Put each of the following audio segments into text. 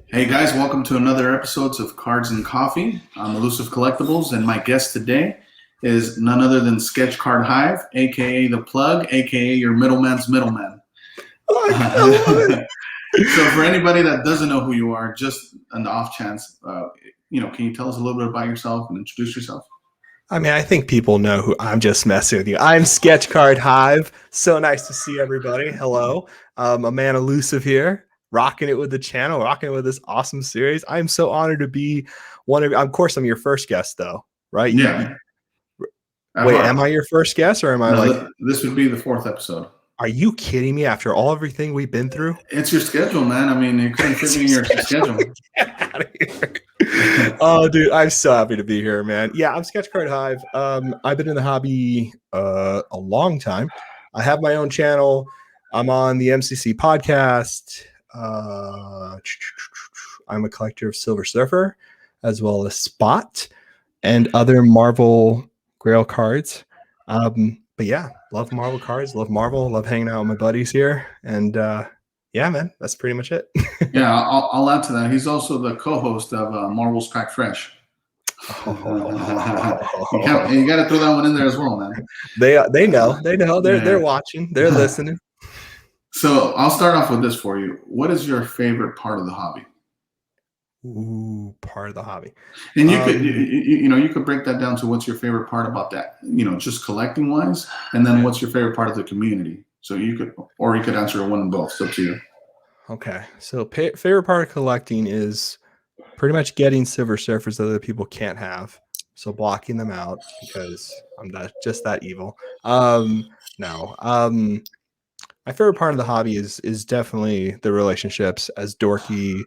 Hey guys, welcome to another episode of Cards and Coffee. I'm Elusive Collectibles, and my guest today is none other than SketchCardHive, aka the Plug, aka your middleman's middleman. I love it. So, for anybody that doesn't know who you are, just on the off chance, can you tell us a little bit about yourself and introduce yourself? I mean, I think people know who I'm just messing with you. I'm SketchCardHive. So nice to see everybody. Hello. A man elusive here, rocking it with the channel, rocking it with this awesome series. I'm so honored to be of course, I'm your first guest though, right? Yeah. Wait, am I your first guest or am I No, this would be the fourth episode. Are you kidding me after everything we've been through? It's your schedule, man. I mean, it couldn't fit me in your schedule. Get out of here. Oh, dude, I'm so happy to be here, man. Yeah, I'm SketchCardHive. I've been in the hobby a long time. I have my own channel. I'm on the MCC podcast. I'm a collector of Silver Surfer, as well as Spot and other Marvel Grail cards. But yeah, love Marvel cards, love Marvel, love hanging out with my buddies here. And yeah, man, that's pretty much it. Yeah, I'll add to that. He's also the co-host of Marvel's Crack Fresh. You got to throw that one in there as well, man. They know. They're watching. They're listening. So I'll start off with this for you. What is your favorite part of the hobby? Ooh, part of the hobby. And you could break that down to what's your favorite part about that, just collecting wise, and then what's your favorite part of the community. So you could answer one and both. It's up to you. Okay. So favorite part of collecting is pretty much getting Silver Surfers that other people can't have. So blocking them out because I'm not just that evil. No. My favorite part of the hobby is definitely the relationships, as dorky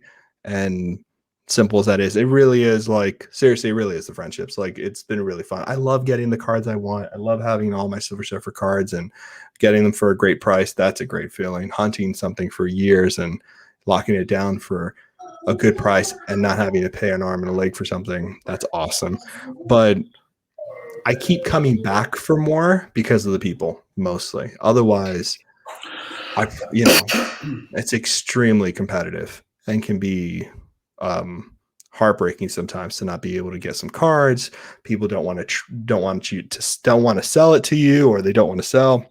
and simple as that is. It really is, like, seriously, it really is the friendships. Like, it's been really fun. I love getting the cards I want. I love having all my Silver Surfer cards and getting them for a great price. That's a great feeling. Hunting something for years and locking it down for a good price and not having to pay an arm and a leg for something, that's awesome. But I keep coming back for more because of the people, mostly. Otherwise, it's extremely competitive and can be heartbreaking sometimes to not be able to get some cards. People don't want to sell it to you, or they don't want to sell,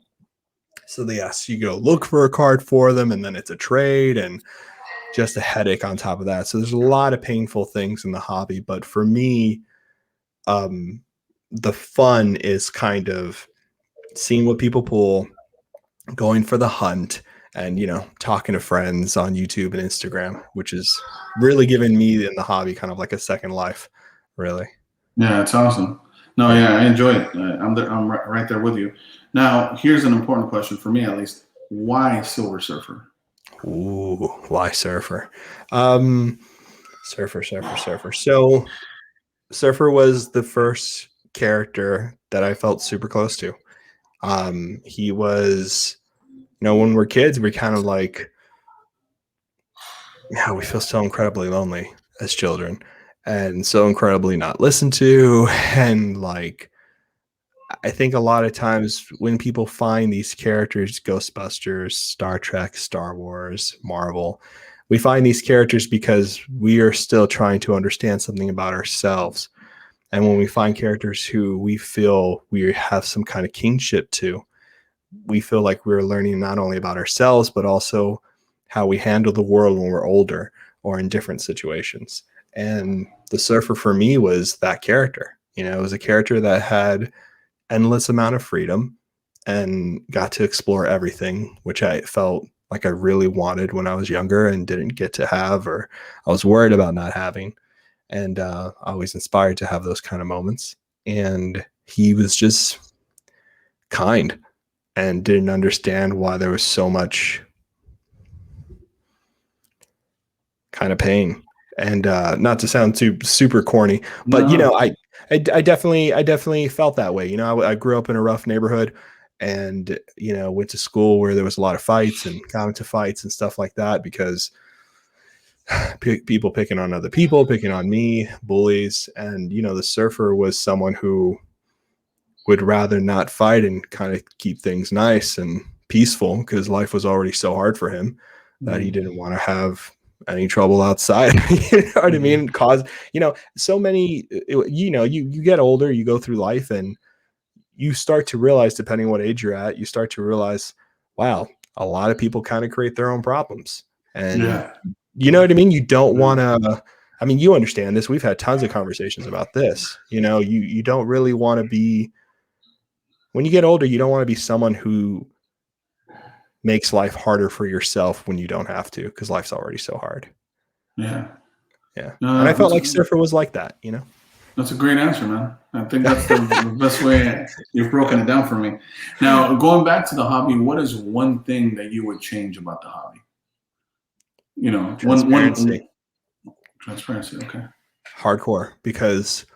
so they ask you go look for a card for them, and then it's a trade and just a headache on top of that. So there's a lot of painful things in the hobby, but for me, the fun is kind of seeing what people pull, going for the hunt, and talking to friends on YouTube and Instagram, which is really giving me in the hobby kind of like a second life, really. Yeah, it's awesome. No, yeah, I enjoy it. I'm right there with you. Now, here's an important question for me, at least. Why Silver Surfer? Ooh, why Surfer? Surfer. So Surfer was the first character that I felt super close to. He was, when we're kids, we're kind of like, yeah, we feel so incredibly lonely as children and so incredibly not listened to. And like, I think a lot of times when people find these characters, Ghostbusters, Star Trek, Star Wars, Marvel, we find these characters because we are still trying to understand something about ourselves. And when we find characters who we feel we have some kind of kingship to, we feel like we're learning not only about ourselves, but also how we handle the world when we're older or in different situations. And the Surfer for me was that character. It was a character that had endless amount of freedom and got to explore everything, which I felt like I really wanted when I was younger and didn't get to have, or I was worried about not having. And I was inspired to have those kind of moments. And he was just kind and didn't understand why there was so much kind of pain. And not to sound too super corny, but No. I definitely felt that way. I grew up in a rough neighborhood, and went to school where there was a lot of fights and got into fights and stuff like that because people picking on other people, picking on me, bullies. And the Surfer was someone who would rather not fight and kind of keep things nice and peaceful because life was already so hard for him that he didn't want to have any trouble outside. You know what I mean? Cause, so many, you get older, you go through life, and you start to realize, depending on what age you're at, you start to realize, wow, a lot of people kind of create their own problems. And you know what I mean? You don't want to, I mean, you understand this. We've had tons of conversations about this. You don't really want to be, when you get older, you don't want to be someone who makes life harder for yourself when you don't have to, because life's already so hard. Yeah. And I felt like Surfer was like that, That's a great answer, man. I think that's the best way you've broken it down for me. Now, going back to the hobby, what is one thing that you would change about the hobby? Transparency. Transparency, okay. Hardcore, because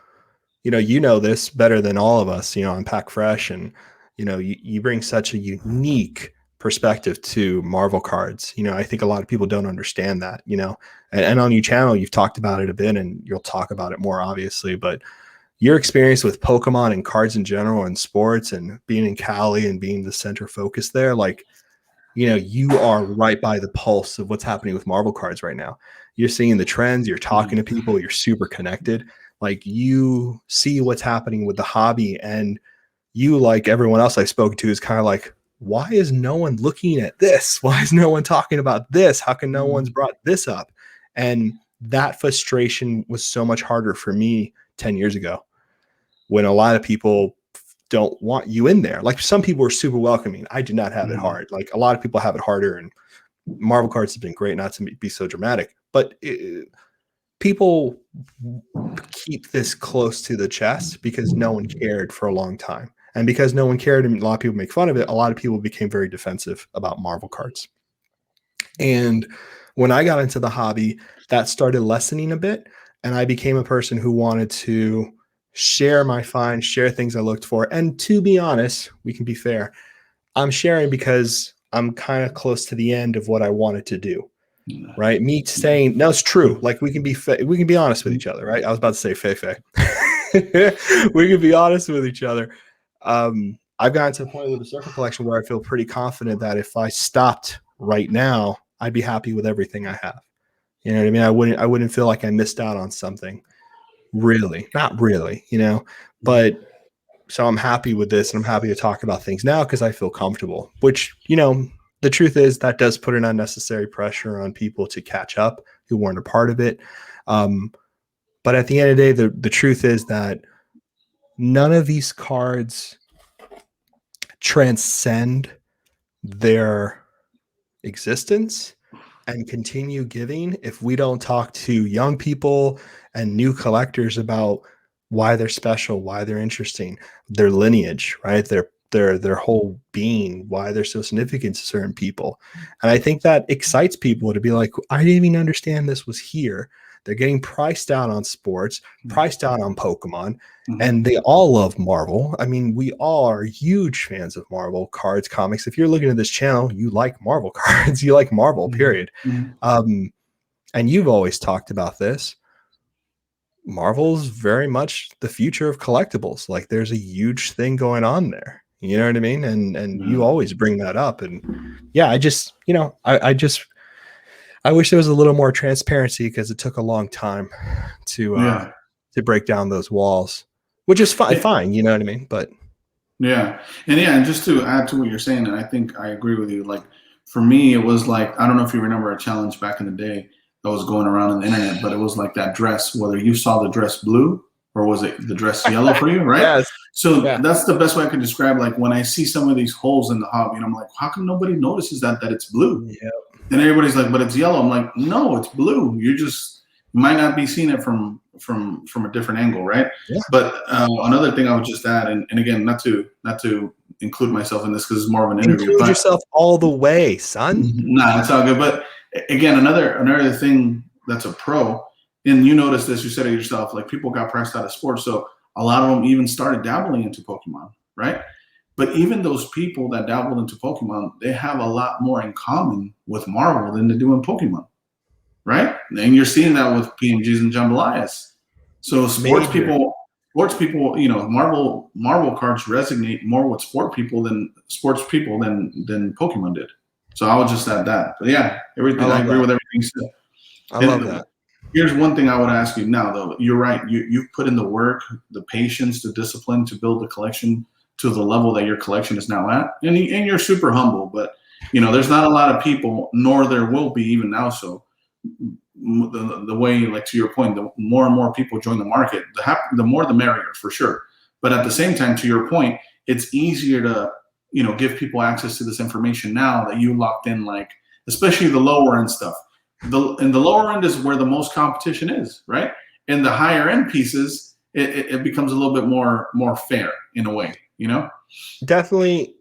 you know this better than all of us, on Pack Fresh, and you bring such a unique perspective to Marvel cards. I think a lot of people don't understand that, and on your channel, you've talked about it a bit, and you'll talk about it more, obviously, but your experience with Pokemon and cards in general and sports and being in Cali and being the center focus there, like, you are right by the pulse of what's happening with Marvel cards right now. You're seeing the trends, you're talking to people, you're super connected. Like, you see what's happening with the hobby, and you, like everyone else I've spoken to, is kind of like, why is no one looking at this? Why is no one talking about this? How can no one's brought this up? And that frustration was so much harder for me 10 years ago, when a lot of people don't want you in there. Like, some people were super welcoming. I did not have it hard. Like, a lot of people have it harder, and Marvel cards have been great, not to be so dramatic, but people keep this close to the chest because no one cared for a long time. And because no one cared and a lot of people make fun of it, a lot of people became very defensive about Marvel cards. And when I got into the hobby, that started lessening a bit. And I became a person who wanted to share my finds, share things I looked for. And to be honest, we can be fair, I'm sharing because I'm kind of close to the end of what I wanted to do. Right? Me saying, no, it's true. Like, we can be honest with each other, right? I was about to say Feifei. We can be honest with each other. I've gotten to the point with the Circle collection where I feel pretty confident that if I stopped right now, I'd be happy with everything I have. You know what I mean? I wouldn't feel like I missed out on something. Really, not really, but so I'm happy with this, and I'm happy to talk about things now because I feel comfortable, which, the truth is that does put an unnecessary pressure on people to catch up who weren't a part of it. But at the end of the day, the truth is that none of these cards transcend their existence and continue giving if we don't talk to young people and new collectors about why they're special, why they're interesting, their lineage, right? Their whole being, why they're so significant to certain people. And I think that excites people to be like, I didn't even understand this was here. They're getting priced out on sports, priced out on Pokemon, and they all love Marvel. I mean, we all are huge fans of Marvel cards, comics. If you're looking at this channel, you like Marvel cards, you like Marvel, period. And you've always talked about this. Marvel's very much the future of collectibles. Like, there's a huge thing going on there. You know what I mean? And you always bring that up. And yeah, I just, I wish there was a little more transparency, because it took a long time to break down those walls, which is fine. You know what I mean? But and just to add to what you're saying, and I think I agree with you. Like, for me, it was like, I don't know if you remember a challenge back in the day that was going around on the internet, but it was like that dress, whether you saw the dress blue or was it the dress yellow for you, right? Yes. So that's the best way I could describe, like, when I see some of these holes in the hobby, and I'm like, how come nobody notices that it's blue? And everybody's like, but it's yellow. I'm like, no, it's blue. You might not be seeing it from a different angle, right? But another thing I would just add, and again, not to include myself in this because it's more of an interview. Include yourself all the way, son. Nah, it's all good. But again, another thing that's a pro, and you noticed this, you said it yourself, like, people got priced out of sports, so a lot of them even started dabbling into Pokemon, right? But even those people that dabbled into Pokemon, they have a lot more in common with Marvel than they do in Pokemon, right? And you're seeing that with PMGs and Jambalayas. So sports people, Marvel cards resonate more with sports people than Pokemon did. So I would just add that. But yeah, I agree with everything you said. I love And that. here's one thing I would ask you now, though. You're right. You've put in the work, the patience, the discipline to build the collection to the level that your collection is now at, and you're super humble. But there's not a lot of people, nor there will be even now. So the way, like to your point, the more and more people join the market, the more the merrier, for sure. But at the same time, to your point, it's easier to give people access to this information now that you locked in, like especially the lower end stuff. And the lower end is where the most competition is, right? And the higher end pieces, it becomes a little bit more fair in a way, Definitely,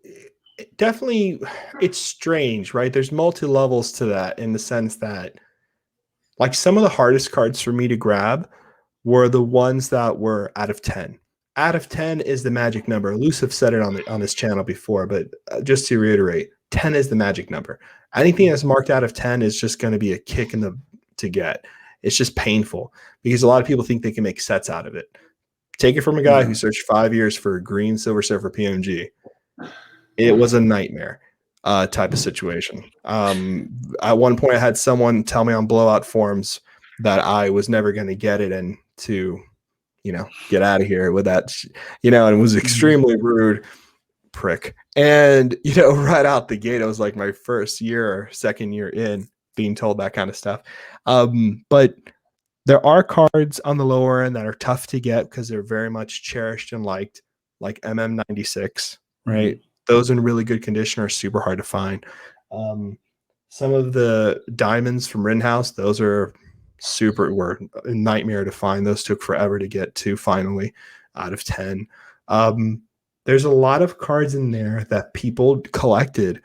it's strange, right? There's multi levels to that, in the sense that, like, some of the hardest cards for me to grab were the ones that were out of 10. Out of 10 is the magic number. Elusive said it on this channel before, but just to reiterate, 10 is the magic number. Anything that's marked out of 10 is just going to be a kick to get. It's just painful, because a lot of people think they can make sets out of it. Take it from a guy who searched 5 years for a green Silver Surfer PMG. It was a nightmare type of situation. At one point, I had someone tell me on blowout forums that I was never going to get it, and to get out of here with that, and it was extremely rude, prick. And right out the gate, I was like, my first year or second year in being told that kind of stuff. But there are cards on the lower end that are tough to get because they're very much cherished and liked, like MM96, right? Those in really good condition are super hard to find. Some of the diamonds from Rittenhouse, those were a nightmare to find. Those took forever to get to, finally, out of 10. There's a lot of cards in there that people collected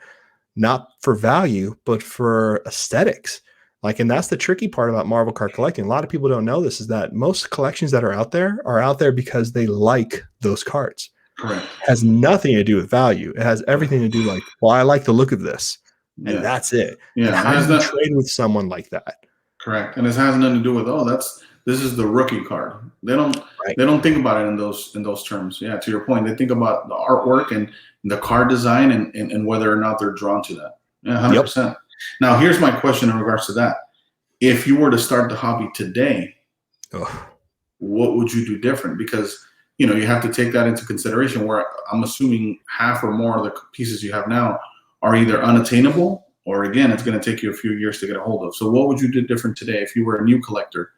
not for value, but for aesthetics. And that's the tricky part about Marvel card collecting. A lot of people don't know this, is that most collections that are out there because they like those cards. Correct. It has nothing to do with value. It has everything to do, like, well, I like the look of this, and that's it. Yeah. And how do you trade with someone like that? Correct. And it has nothing to do with, this is the rookie card. They don't think about it in those terms. Yeah, to your point, they think about the artwork and the card design and whether or not they're drawn to that. Yeah, 100%. Yep. Now, here's my question in regards to that. If you were to start the hobby today, what would you do different? Because you have to take that into consideration, where I'm assuming half or more of the pieces you have now are either unattainable, or again, it's going to take you a few years to get a hold of. So what would you do different today if you were a new collector?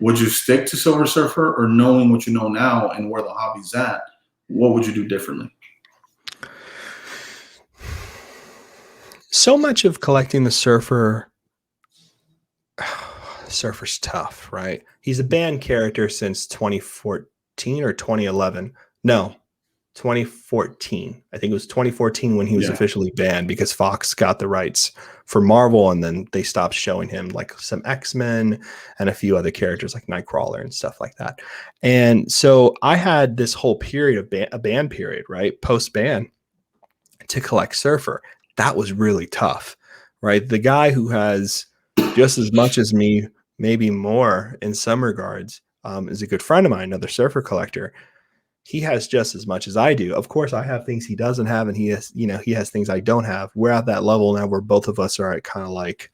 Would you stick to Silver Surfer, or knowing what you know now and where the hobby's at, what would you do differently? So much of collecting the Surfer's tough, right? He's a banned character since 2014 or 2011. No, 2014. I think it was 2014 when he was officially banned, because Fox got the rights for Marvel, and then they stopped showing him, like, some X-Men and a few other characters like Nightcrawler and stuff like that. And so I had this whole period of a ban period, right, post-ban, to collect Surfer. That was really tough, right? The guy who has just as much as me, maybe more in some regards, is a good friend of mine, another Surfer collector. He has just as much as I do. Of course, I have things he doesn't have, and he has things I don't have. We're at that level now where both of us are at kind of like,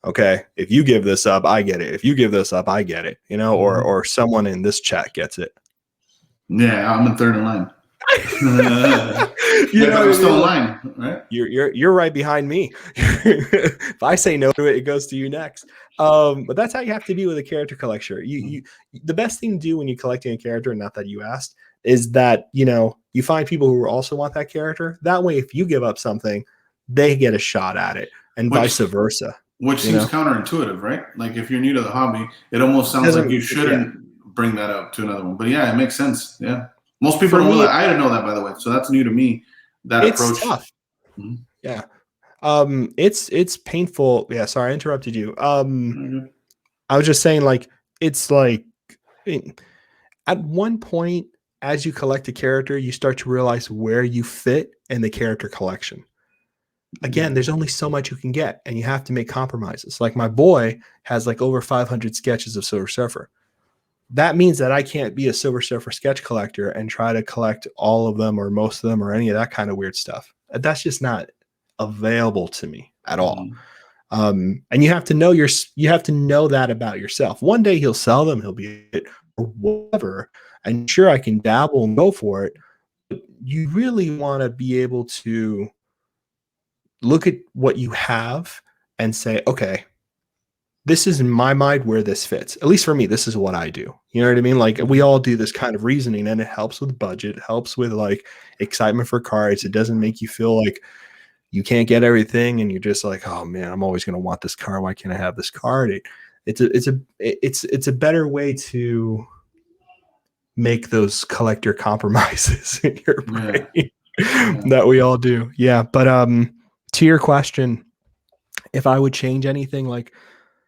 okay, if you give this up, I get it. If you give this up, I get it, or someone in this chat gets it. Yeah, I'm in third in line. I'm still in line, right? You're right behind me. If I say no to it, it goes to you next. But that's how you have to be with a character collector. The best thing to do when you're collecting a character, not that you asked, is that you find people who also want that character. That way, if you give up something, they get a shot at it, and vice versa. Which seems counterintuitive, right? Like, if you're new to the hobby, it almost sounds like you shouldn't bring that up to another one. But yeah, it makes sense. Yeah. Most people don't know that. I didn't know that, by the way. So that's new to me. That approach. It's tough. Yeah. It's painful. Yeah. Sorry, I interrupted you. I was just saying, like, it's like, at one point, as you collect a character, you start to realize where you fit in the character collection. Again, there's only so much you can get, and you have to make compromises. Like, my boy has like over 500 sketches of Silver Surfer. That means that I can't be a Silver Surfer sketch collector and try to collect all of them or most of them or any of that kind of weird stuff. That's just not available to me at all. And you have to know that about yourself. One day he'll sell them, he'll be it or whatever. And sure, I can dabble and go for it. But you really want to be able to look at what you have and say, okay, this is in my mind where this fits. At least for me, this is what I do. You know what I mean? Like we all do this kind of reasoning, and it helps with budget, helps with like excitement for cards. It doesn't make you feel like you can't get everything and you're just like, oh man, I'm always going to want this card. Why can't I have this card? It's a better way to make those collector compromises in your brain that we all do. Yeah. But to your question, if I would change anything, like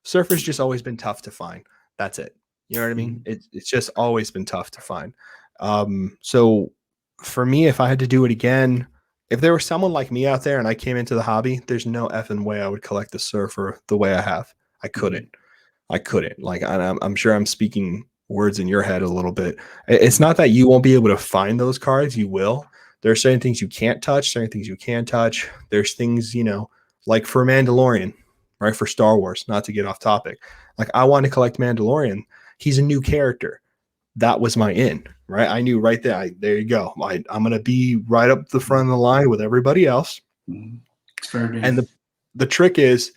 Surfer's just always been tough to find. That's it. You know what I mean? It's just always been tough to find. So for me, if I had to do it again, if there was someone like me out there and I came into the hobby, there's no effing way I would collect the Surfer the way I have. I couldn't. Like, I'm sure I'm speaking words in your head a little bit. It's not that you won't be able to find those cards. You will. There are certain things you can't touch, certain things you can touch. There's things, you know, like for Mandalorian, right? For Star Wars, not to get off topic. Like I want to collect Mandalorian. He's a new character. That was my in, right? I knew right there. There you go. I'm going to be right up the front of the line with everybody else. And the trick is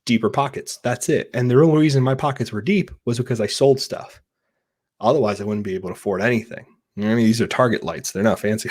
deeper pockets. That's it. And the real reason my pockets were deep was because I sold stuff. Otherwise, I wouldn't be able to afford anything. You know what I mean? These are Target lights. They're not fancy.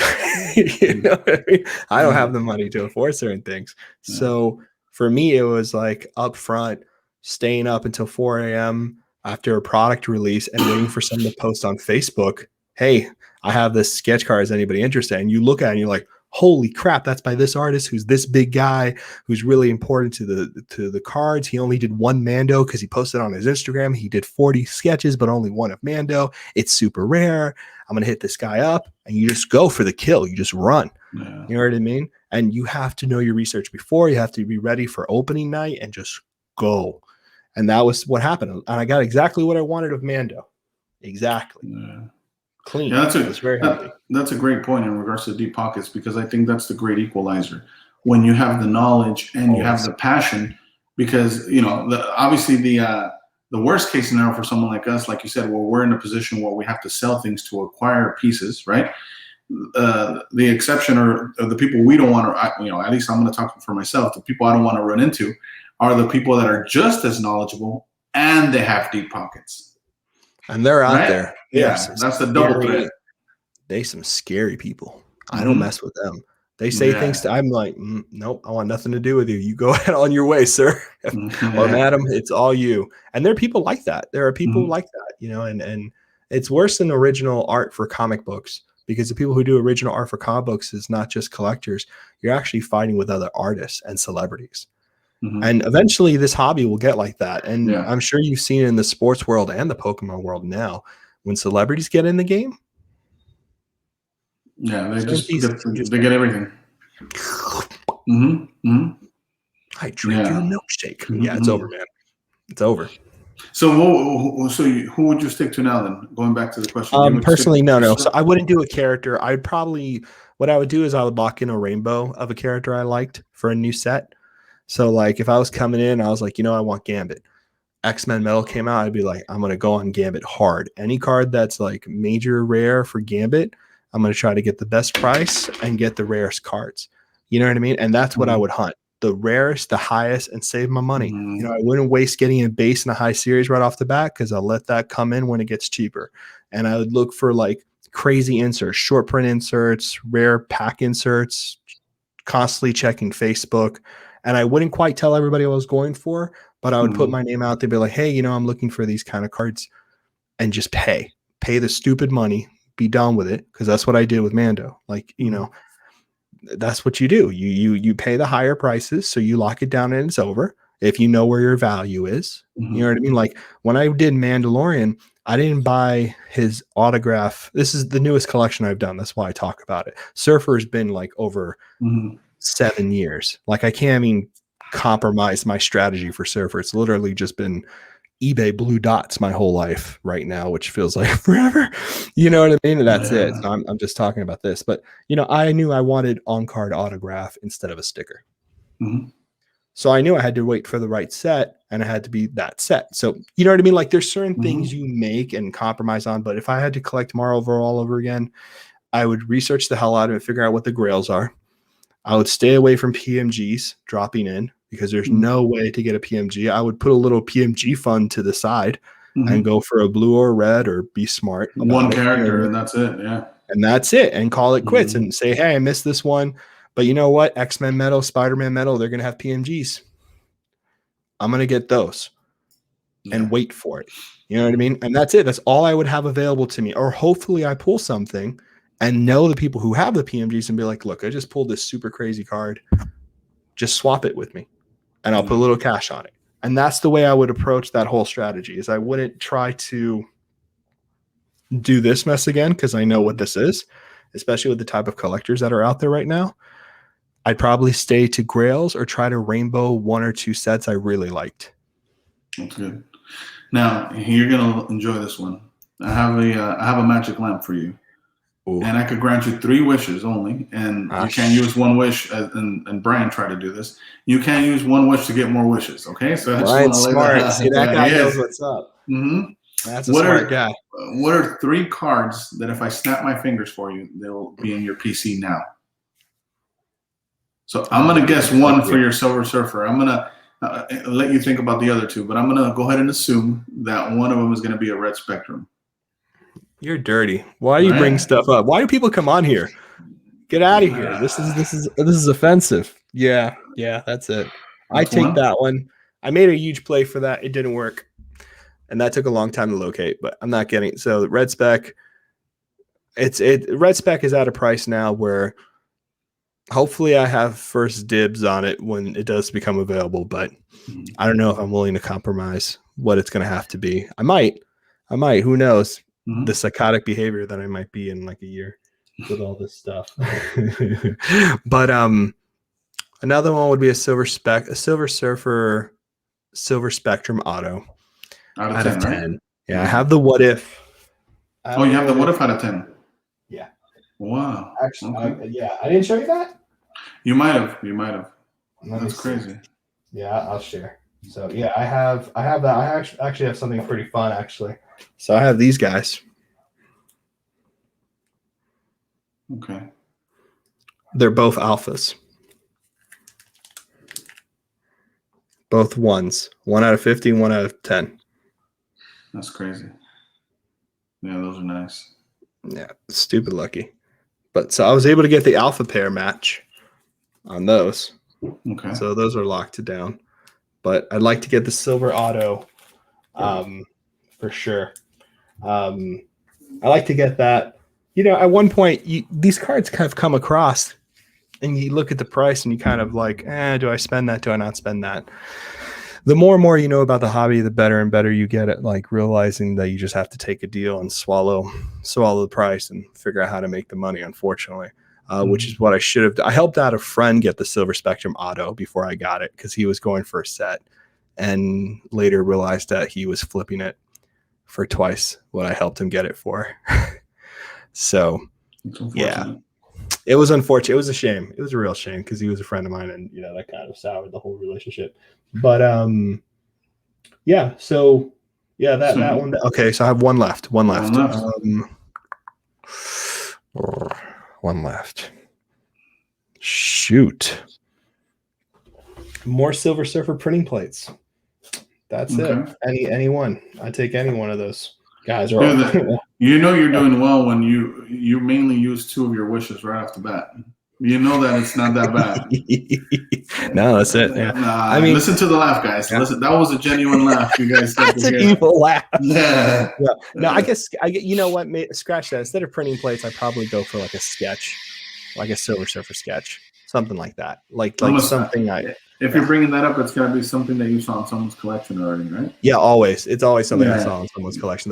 You know what I mean? I don't have the money to afford certain things. So for me, it was like up front, staying up until 4 a.m. after a product release and waiting for someone to post on Facebook, hey, I have this sketch card. Is anybody interested? And you look at it and you're like, holy crap, that's by this artist who's this big guy who's really important to the cards. He only did one Mando because he posted on his Instagram. He did 40 sketches, but only one of Mando. It's super rare. I'm going to hit this guy up, and you just go for the kill. You just run. You know what I mean? And you have to know your research before. You have to be ready for opening night and just go. And that was what happened. And I got exactly what I wanted of Mando. Exactly. Clean. Yeah, that's a great point in regards to deep pockets, because I think that's the great equalizer. When you have the knowledge and you have the passion, because, you know, obviously the worst case scenario for someone like us, like you said, where we're in a position where we have to sell things to acquire pieces, right? The exception, or the people we don't want to, you know, at least I'm going to talk for myself, the people I don't want to run into are the people that are just as knowledgeable and they have deep pockets. And they're out there. Yeah, that's the double threat. They some scary people. I don't mess with them. They say things to, I'm like, nope, I want nothing to do with you. You go ahead on your way, sir. Or madam, it's all you. And there are people like that. There are people like that, you know, and it's worse than original art for comic books, because the people who do original art for comic books is not just collectors. You're actually fighting with other artists and celebrities. And eventually this hobby will get like that. And I'm sure you've seen it in the sports world and the Pokemon world now. When celebrities get in the game, they get everything. I drink your milkshake. Yeah, it's over, man. It's over. So who would you stick to now then? Going back to the question. Personally, no. So I wouldn't do a character. What I would do is I would lock in a rainbow of a character I liked for a new set. So like if I was coming in, I was like, you know, I want Gambit. X-Men Metal came out, I'd be like, I'm going to go on Gambit hard. Any card that's like major rare for Gambit, I'm going to try to get the best price and get the rarest cards. You know what I mean? And that's what I would hunt. The rarest, the highest, and save my money. You know, I wouldn't waste getting a base and a high series right off the bat, because I'll let that come in when it gets cheaper. And I would look for like crazy inserts, short print inserts, rare pack inserts, constantly checking Facebook. And I wouldn't quite tell everybody what I was going for, but I would put my name out there, be like, hey, you know, I'm looking for these kind of cards, and just pay the stupid money, be done with it. Cause that's what I did with Mando. Like, you know, that's what you do. You pay the higher prices. So you lock it down and it's over. If you know where your value is, you know what I mean? Like when I did Mandalorian, I didn't buy his autograph. This is the newest collection I've done. That's why I talk about it. Surfer has been like over 7 years. Like I can't even compromise my strategy for Surfer. It's literally just been eBay blue dots my whole life right now, which feels like forever. You know what I mean? And that's it. So I'm just talking about this. But, you know, I knew I wanted on-card autograph instead of a sticker. So I knew I had to wait for the right set, and it had to be that set. So you know what I mean? Like there's certain things you make and compromise on, but if I had to collect tomorrow all over again, I would research the hell out of it and figure out what the grails are. I would stay away from PMGs dropping in because there's no way to get a PMG. I would put a little PMG fund to the side and go for a blue or red or be smart. One character, and that's it. Yeah. And that's it. And call it quits and say, hey, I missed this one. But you know what? X-Men Metal, Spider-Man Metal, they're going to have PMGs. I'm going to get those and wait for it. You know what I mean? And that's it. That's all I would have available to me. Or hopefully I pull something and know the people who have the PMGs and be like, look, I just pulled this super crazy card. Just swap it with me and I'll put a little cash on it. And that's the way I would approach that whole strategy is I wouldn't try to do this mess again because I know what this is, especially with the type of collectors that are out there right now. I'd probably stay to grails or try to rainbow one or two sets I really liked. That's good. Now, you're going to enjoy this one. I have a magic lamp for you. Ooh. And I could grant you 3 wishes only, and you can't use one wish. And Brian tried to do this. You can't use one wish to get more wishes. Okay, so Brian's smart. See, that guy knows what's up. That's a smart guy. What are 3 cards that if I snap my fingers for you, they'll be in your PC now? So I'm gonna guess one for your Silver Surfer. I'm gonna let you think about the other 2, but I'm gonna go ahead and assume that one of them is gonna be a Red Spectrum. You're dirty. Why do you bring stuff up? Why do people come on here? Get out of here. This is offensive. Yeah, that's it. I take that one. I made a huge play for that. It didn't work. And that took a long time to locate, but I'm not getting it. So Red Spec, Red Spec is at a price now where hopefully I have first dibs on it when it does become available, but I don't know if I'm willing to compromise what it's going to have to be. I might, who knows? The psychotic behavior that I might be in like a year with all this stuff. But another one would be a Silver Surfer, Silver Spectrum Auto out of 10. Right? Yeah, I have the What If. You have the What If out of 10. Yeah. Wow. Actually, I didn't show you that. You might have. That's crazy. Yeah, I'll share. So yeah, I have that. I actually have something pretty fun actually. So I have these guys. Okay. They're both alphas. Both ones. 1 out of 50, 1 out of 10. That's crazy. Yeah, those are nice. Yeah, stupid lucky. But so I was able to get the alpha pair match on those. Okay. So those are locked down. But I'd like to get the Silver Auto for sure. I like to get that. You know, at one point, these cards kind of come across and you look at the price and you kind of like, do I spend that? Do I not spend that? The more and more you know about the hobby, the better and better you get at like realizing that you just have to take a deal and swallow the price and figure out how to make the money, unfortunately, which is what I should have. I helped out a friend get the Silver Spectrum Auto before I got it because he was going for a set and later realized that he was flipping it for twice what I helped him get it for. So, yeah, it was unfortunate. It was a shame. It was a real shame because he was a friend of mine and, you know, that kind of soured the whole relationship. But, yeah, so, yeah, that one. Okay, so I have one left. One left. Shoot. More Silver Surfer printing plates. That's it. Any one. I take any one of those guys. You know you're doing well when you mainly use 2 of your wishes right off the bat. You know that it's not that bad. No, that's it. Yeah. I mean, listen to the laugh, guys. Yeah. Listen, that was a genuine laugh. You guys. That's an evil laugh. Yeah. No, I guess you know what? Scratch that. Instead of printing plates, I'd probably go for like a sketch, like a Silver Surfer sketch, something like that. Like something If you're bringing that up, it's got to be something that you saw in someone's collection already, right? Yeah, always. It's always something I saw in someone's collection.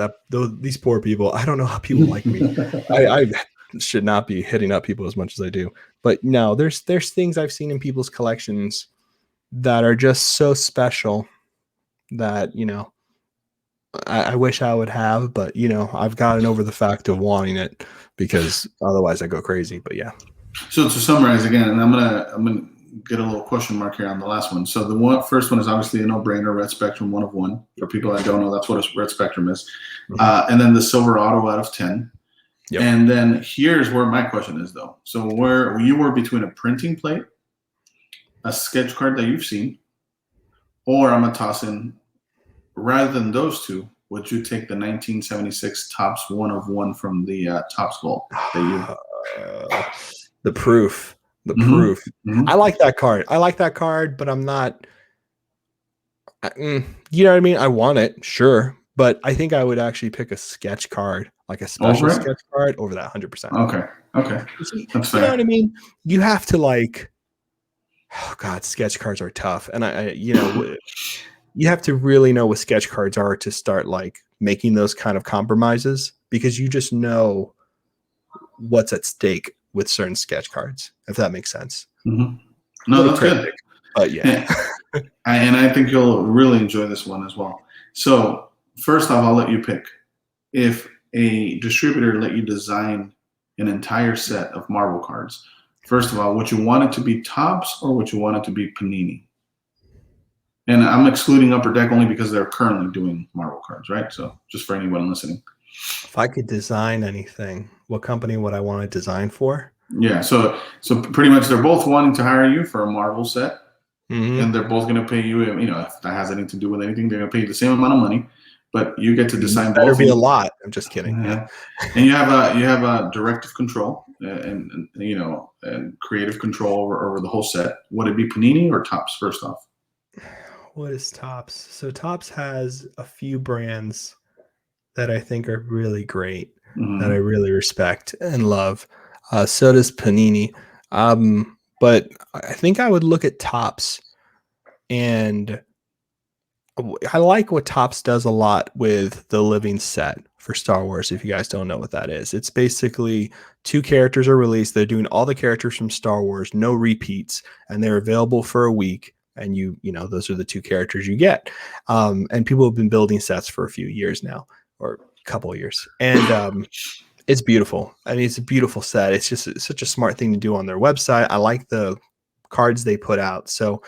These poor people, I don't know how people like me. I should not be hitting up people as much as I do. But no, there's things I've seen in people's collections that are just so special that, you know, I wish I would have, but, you know, I've gotten over the fact of wanting it because otherwise I go crazy. But yeah. So to summarize again, and I'm gonna get a little question mark here on the last one. So the first one is obviously a no-brainer, red spectrum 1 of 1. For people that don't know, that's what a red spectrum is. And then the silver auto out of 10. Yep. And then here's where my question is, though. So where you were between a printing plate, a sketch card that you've seen, or I'm going to toss in, rather than those two, would you take the 1976 Topps 1 of 1 from the Topps Vault? The proof. The proof. I like that card. But I'm not. You know what I mean? I want it, sure. But I think I would actually pick a sketch card, like a special sketch card, over that 100%. Okay. That's fair. You know what I mean? You have to like. Oh God, sketch cards are tough, and I you know, you have to really know what sketch cards are to start like making those kind of compromises, because you just know what's at stake with certain sketch cards, if that makes sense. No, that's good. But yeah. And I think you'll really enjoy this one as well. So first off, I'll let you pick. If a distributor let you design an entire set of Marvel cards, first of all, would you want it to be Topps or would you want it to be Panini? And I'm excluding Upper Deck only because they're currently doing Marvel cards, right? So just for anyone listening. If I could design anything, what company would I want to design for? Yeah, so pretty much they're both wanting to hire you for a Marvel set, and they're both going to pay you. You know, if that has anything to do with anything, they're going to pay you the same amount of money, but you get to design. Better be a lot. I'm just kidding. Yeah, and you have a directive control and you know, and creative control over the whole set. Would it be Panini or Topps? First off, what is Topps? So Topps has a few brands that I think are really great, that I really respect and love. So does Panini. But I think I would look at Topps, and I like what Topps does a lot with the living set for Star Wars. If you guys don't know what that is, it's basically 2 characters are released. They're doing all the characters from Star Wars, no repeats, and they're available for a week. And you know, those are the 2 characters you get. And people have been building sets for a few years now, or a couple of years. And it's beautiful. I mean, it's a beautiful set. It's just such a smart thing to do on their website. I like the cards they put out. So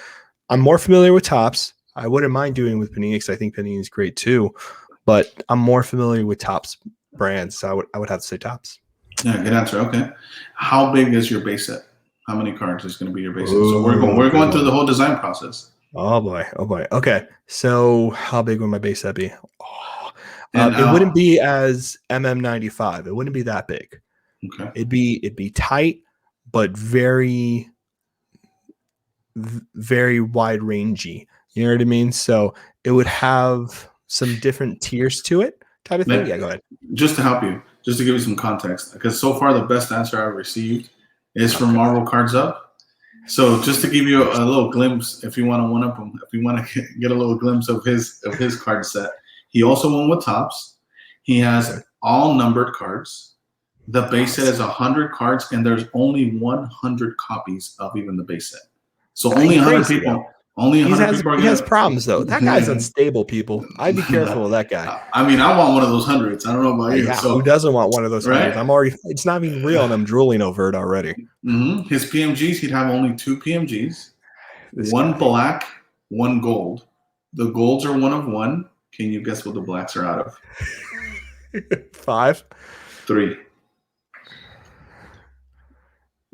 I'm more familiar with Topps. I wouldn't mind doing with Panini because I think Panini is great too. But I'm more familiar with Topps brands. So I would have to say Topps. Yeah, good answer. Okay. How big is your base set? How many cards is going to be your base set? So we're going through the whole design process. Oh boy. Okay. So how big would my base set be? It wouldn't be as MM95. It wouldn't be that big. Okay. It'd be tight, but very, very wide rangey. You know what I mean? So it would have some different tiers to it, type of thing. Yeah, go ahead. Just to help you, just to give you some context, because so far the best answer I've received is from Marvel Cards Up. So just to give you a little glimpse, if you want to one up him, if you want to get a little glimpse of his card set, he also won with Topps. He has all numbered cards. The base set is 100 cards, and there's only 100 copies of even the base set. So only 100 people. Only 100 people. He has problems though. That guy's unstable, people. I'd be careful with that guy. I mean, I want one of those hundreds. I don't know about you. Yeah, so, who doesn't want one of those hundreds? Right? I'm already. It's not even real, and I'm drooling over it already. His PMGs, he'd have only 2 PMGs, one black, one gold. The golds are 1 of 1. Can you guess what the blacks are out of? 5. 3.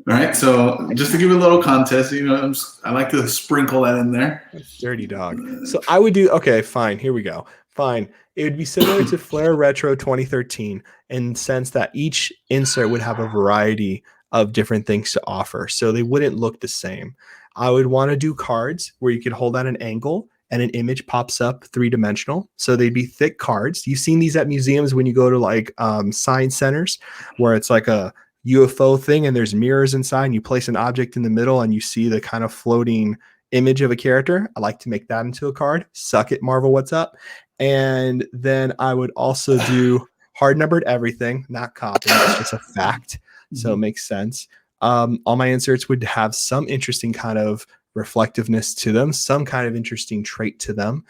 All right, so just to give you a little context, you know, I like to sprinkle that in there. Dirty dog. So I would do, okay, fine, here we go. Fine. It would be similar to Flair Retro 2013 in the sense that each insert would have a variety of different things to offer. So they wouldn't look the same. I would want to do cards where you could hold at an angle and an image pops up 3-dimensional. So they'd be thick cards. You've seen these at museums when you go to like science centers where it's like a UFO thing and there's mirrors inside and you place an object in the middle and you see the kind of floating image of a character. I like to make that into a card. Suck it, Marvel, what's up? And then I would also do hard numbered everything, not copy. It's just a fact. So it makes sense. All my inserts would have some interesting kind of reflectiveness to them, some kind of interesting trait to them.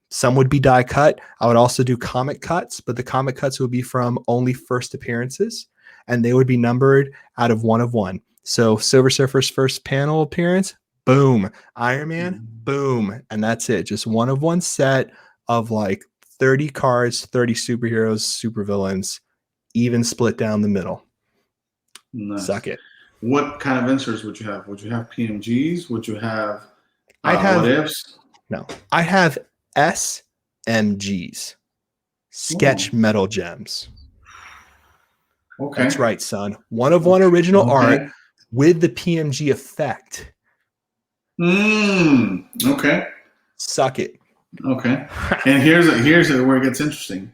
Some would be die cut. I would also do comic cuts, but the comic cuts would be from only first appearances, and they would be numbered out of 1 of 1. So Silver Surfer's first panel appearance, boom. Iron Man, boom. And that's it. Just one of one set of like 30 cards, 30 superheroes, supervillains, even split down the middle. Nice. Suck it. What kind of inserts would you have? Would you have PMGs? Would you have I'd have what ifs? No. I have SMGs. Sketch Metal Gems. Okay. That's right, son. One of one original art with the PMG effect. Okay. Suck it. Okay. And here's where it gets interesting.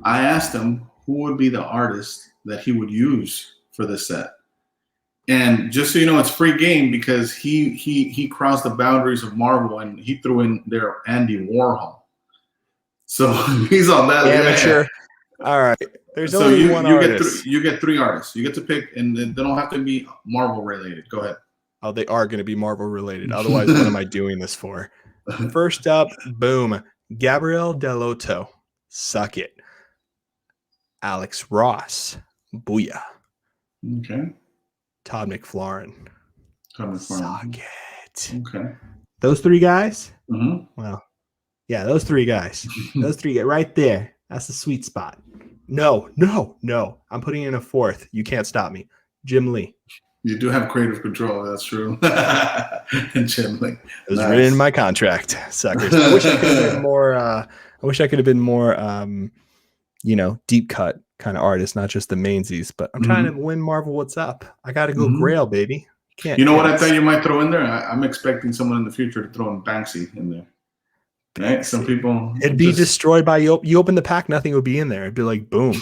I asked him who would be the artist that he would use for this set. And just so you know, it's free game because he crossed the boundaries of Marvel and he threw in there Andy Warhol. So he's on that amateur. Yeah. All right. There's only one artist. You get three artists. You get to pick, and they don't have to be Marvel related. Go ahead. Oh, they are going to be Marvel related. Otherwise, what am I doing this for? First up, boom, Gabriel Delotto. Suck it. Alex Ross. Booyah. Okay. Todd McFarlane. Suck it. Okay. Those three guys? Mm-hmm. Well, yeah, those three guys. Those three get right there. That's the sweet spot. No. I'm putting in a fourth. You can't stop me. Jim Lee. You do have creative control. That's true. Jim Lee. It was written in my contract, suckers. I wish I could have been more. I wish I could have been more. Deep cut kind of artist, not just the mainsies. But I'm trying to win Marvel. What's up? I got to go Grail, baby. What I thought you might throw in there? I'm expecting someone in the future to throw in Banksy in there. Right? Some people. It'd be destroyed by you open the pack, nothing would be in there. It'd be like, boom.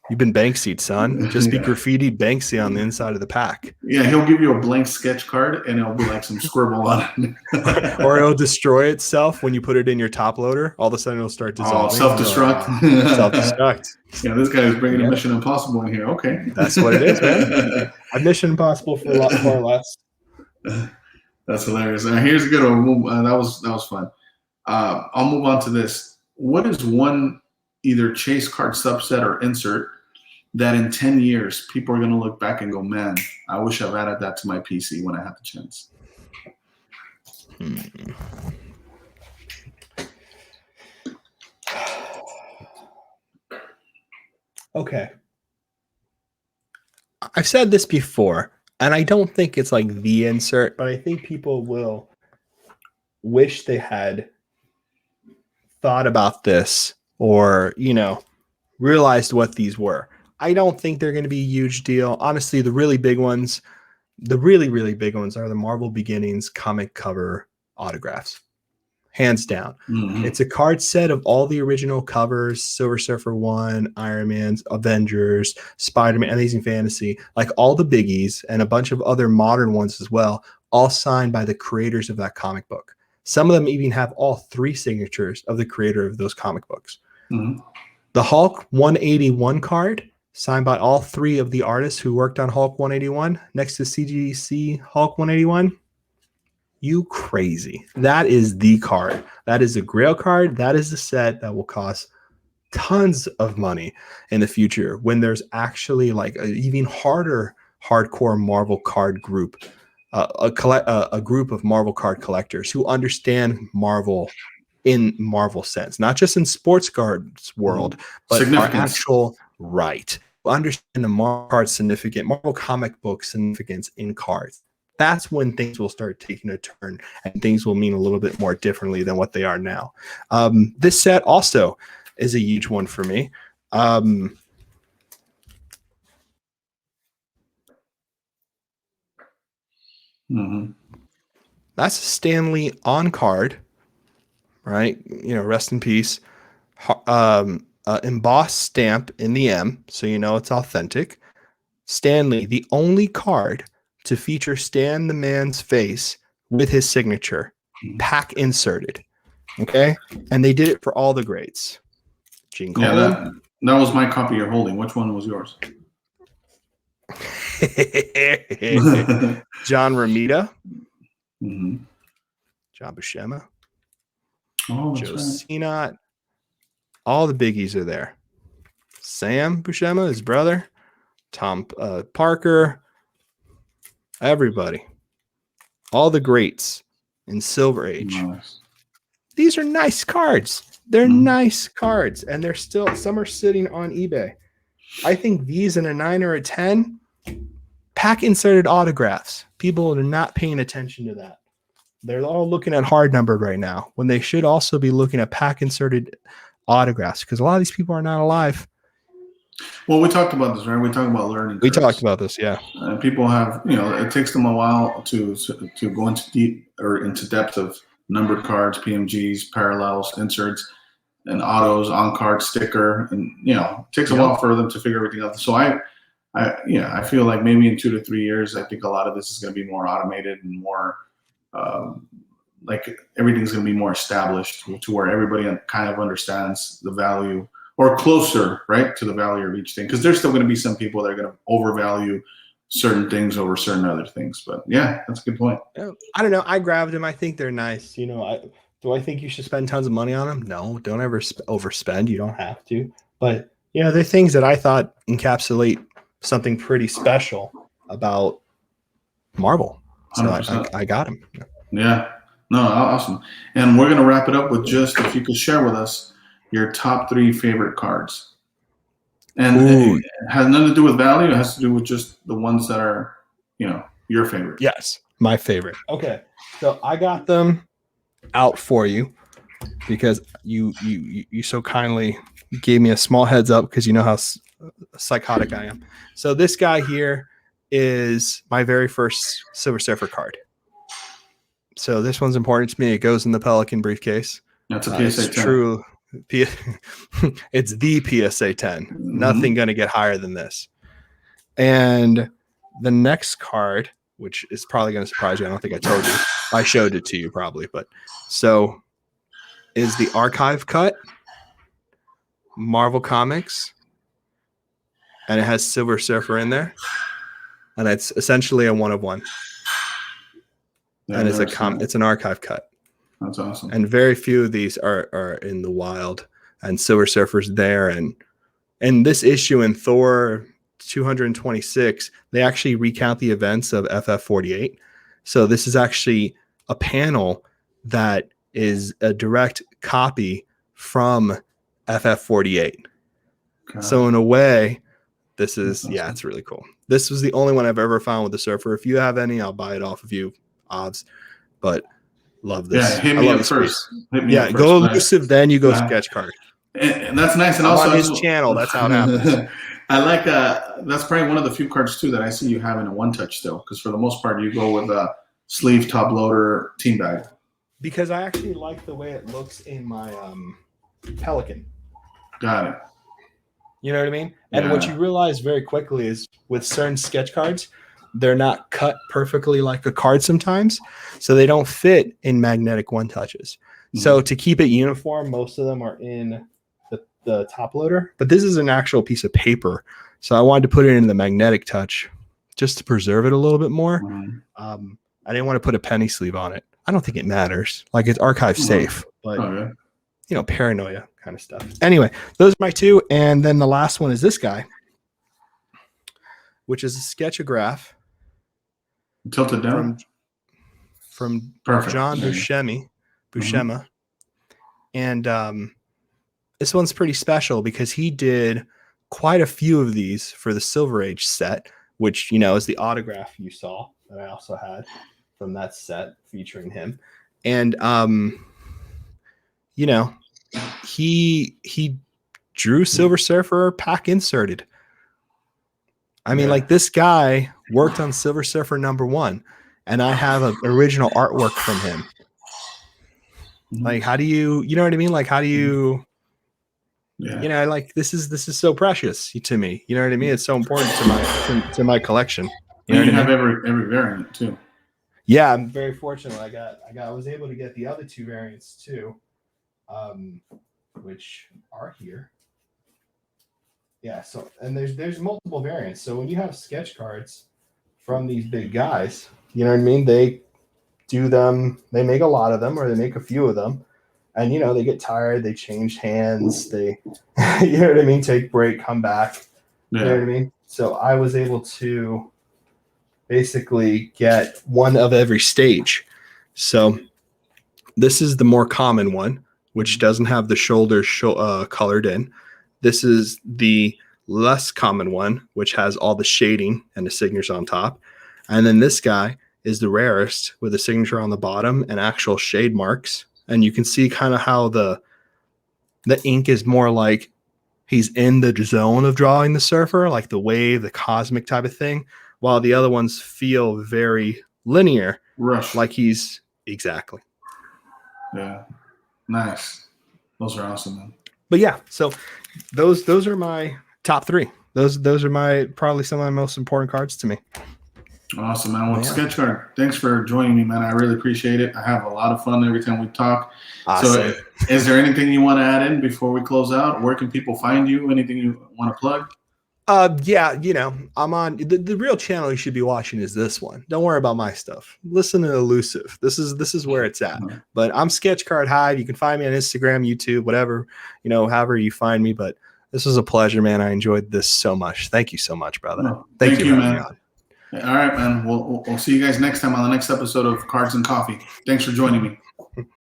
You've been Banksy'd, son. Just be graffitied Banksy on the inside of the pack. Yeah, he'll give you a blank sketch card and it'll be like some scribble on it. Or it'll destroy itself when you put it in your top loader. All of a sudden it'll start dissolving. Self-destruct. Self-destruct. Yeah, this guy is bringing a Mission Impossible in here. Okay. That's what it is, man. A Mission Impossible for a lot more or less. That's hilarious. Here's a good one. That was fun. I'll move on to this. What is one either chase card subset or insert that in 10 years people are going to look back and go, man, I wish I've added that to my PC when I had the chance? Okay. I've said this before, and I don't think it's like the insert, but I think people will wish they had thought about this or, realized what these were. I don't think they're going to be a huge deal. Honestly, the really big ones, the really, really big ones are the Marvel Beginnings comic cover autographs. Hands down. Mm-hmm. It's a card set of all the original covers, Silver Surfer 1, Iron Man, Avengers, Spider-Man, Amazing Fantasy, like all the biggies and a bunch of other modern ones as well, all signed by the creators of that comic book. Some of them even have all three signatures of the creator of those comic books. Mm-hmm. The Hulk 181 card, signed by all three of the artists who worked on Hulk 181, next to CGC Hulk 181. You crazy. That is the card. That is a Grail card. That is the set that will cost tons of money in the future when there's actually like an even harder hardcore Marvel card group, a group of Marvel card collectors who understand Marvel in Marvel sense, not just in sports cards world, but our actual right. Understand the Marvel card significant, Marvel comic book significance in cards. That's when things will start taking a turn and things will mean a little bit more differently than what they are now. This set also is a huge one for me. That's a Stanley on card, right? Rest in peace. Embossed stamp in the M, so it's authentic. Stanley, the only card to feature Stan the Man's face with his signature, pack inserted. Okay? And they did it for all the greats. Gene Colan. That was my copy you're holding. Which one was yours? John Romita. Mm-hmm. John Buscema. Joe Sinat. All the biggies are there. Sam Buscema, his brother. Tom Parker. everybody, all the greats in Silver Age. Nice. These are nice cards. They're nice cards, and they're still, some are sitting on eBay. I think these in a 9 or a 10, pack inserted autographs. People are not paying attention to that. They're all looking at hard numbered right now when they should also be looking at pack inserted autographs, because a lot of these people are not alive. Well, we talked about this, right? We talked about learning. We talked about this, yeah. People have, it takes them a while to go into deep or into depth of numbered cards, PMGs, parallels, inserts, and autos, on card, sticker, and it takes a while for them to figure everything out. So I feel like maybe in 2 to 3 years, I think a lot of this is going to be more automated and more like everything's going to be more established to where everybody kind of understands the value, or closer, right, to the value of each thing. Because there's still going to be some people that are going to overvalue certain things over certain other things. But yeah, that's a good point. I don't know. I grabbed them. I think they're nice. Do I think you should spend tons of money on them? No, don't ever overspend. You don't have to. But they're things that I thought encapsulate something pretty special about Marvel. So I got them. Yeah. No, awesome. And we're going to wrap it up with just, if you could share with us your top 3 favorite cards. And it has nothing to do with value. It has to do with just the ones that are, your favorite. Yes, my favorite. Okay. So I got them out for you because you so kindly gave me a small heads up, because you know how psychotic I am. So this guy here is my very first Silver Surfer card. So this one's important to me. It goes in the Pelican briefcase. That's a PSA 10. True. It's the PSA 10. Nothing going to get higher than this. And the next card, which is probably going to surprise you, I don't think I told you. I showed it to you probably, but so is the archive cut Marvel Comics, and it has Silver Surfer in there, and it's essentially a 1 of 1. Yeah, and it's an archive cut. That's awesome. And very few of these are in the wild, and Silver Surfer's there. And this issue in Thor 226, they actually recount the events of FF48. So this is actually a panel that is a direct copy from FF48. So in a way, this is, awesome. It's really cool. This was the only one I've ever found with the Surfer. If you have any, I'll buy it off of you, Obs. But love this. Yeah, hit me up first. Go elusive, then you go sketch card. And that's nice. And also on his channel, that's how it happens. I like that's probably one of the few cards too that I see you have in a one touch still, because for the most part you go with a sleeve top loader team bag. Because I actually like the way it looks in my Pelican. Got it. You know what I mean? And what you realize very quickly is with certain sketch cards, they're not cut perfectly like a card sometimes, so they don't fit in magnetic one touches. So to keep it uniform, most of them are in the top loader, but this is an actual piece of paper. So I wanted to put it in the magnetic touch just to preserve it a little bit more. I didn't want to put a penny sleeve on it. I don't think it matters. Like, it's archive safe, but paranoia kind of stuff. Anyway, those are my 2. And then the last one is this guy, which is a sketchograph. Tilted down. From John Buscema. And this one's pretty special because he did quite a few of these for the Silver Age set, which, is the autograph you saw that I also had from that set featuring him. And, he drew Silver Surfer pack inserted. I mean, like, this guy worked on Silver Surfer #1, and I have an original artwork from him. Like, how do you know what I mean? Like, how do you, like, this is so precious to me. You know what I mean? It's so important to my collection. You have every variant too. Yeah, I'm very fortunate. I was able to get the other 2 variants too, which are here. Yeah. So, and there's multiple variants. So when you have sketch cards from these big guys, you know what I mean? They do them. They make a lot of them, or they make a few of them, and they get tired. They change hands. They, you know what I mean? Take break, come back. You know what I mean? So I was able to basically get one of every stage. So this is the more common one, which doesn't have the shoulders colored in. This is the less common one, which has all the shading and the signatures on top. And then this guy is the rarest with a signature on the bottom and actual shade marks. And you can see kind of how the ink is more like he's in the zone of drawing the surfer, like the wave, the cosmic type of thing, while the other ones feel very linear, Rush. like he's exactly. Yeah. Nice. Those are awesome, man. But yeah, so those are my top 3. Those are my probably some of my most important cards to me. Awesome, man. Well, Yeah. SketchCard, thanks for joining me, man. I really appreciate it. I have a lot of fun every time we talk. Awesome. So is there anything you want to add in before we close out? Where can people find you? Anything you want to plug? Yeah, I'm on the real channel you should be watching is this one. Don't worry about my stuff. Listen to Elusive. This is where it's at. But I'm SketchCardHive. You can find me on Instagram, YouTube, whatever, however you find me. But this was a pleasure, man. I enjoyed this so much. Thank you so much, brother. No, Thank you, man. All right, man. We'll see you guys next time on the next episode of Cards and Coffee. Thanks for joining me.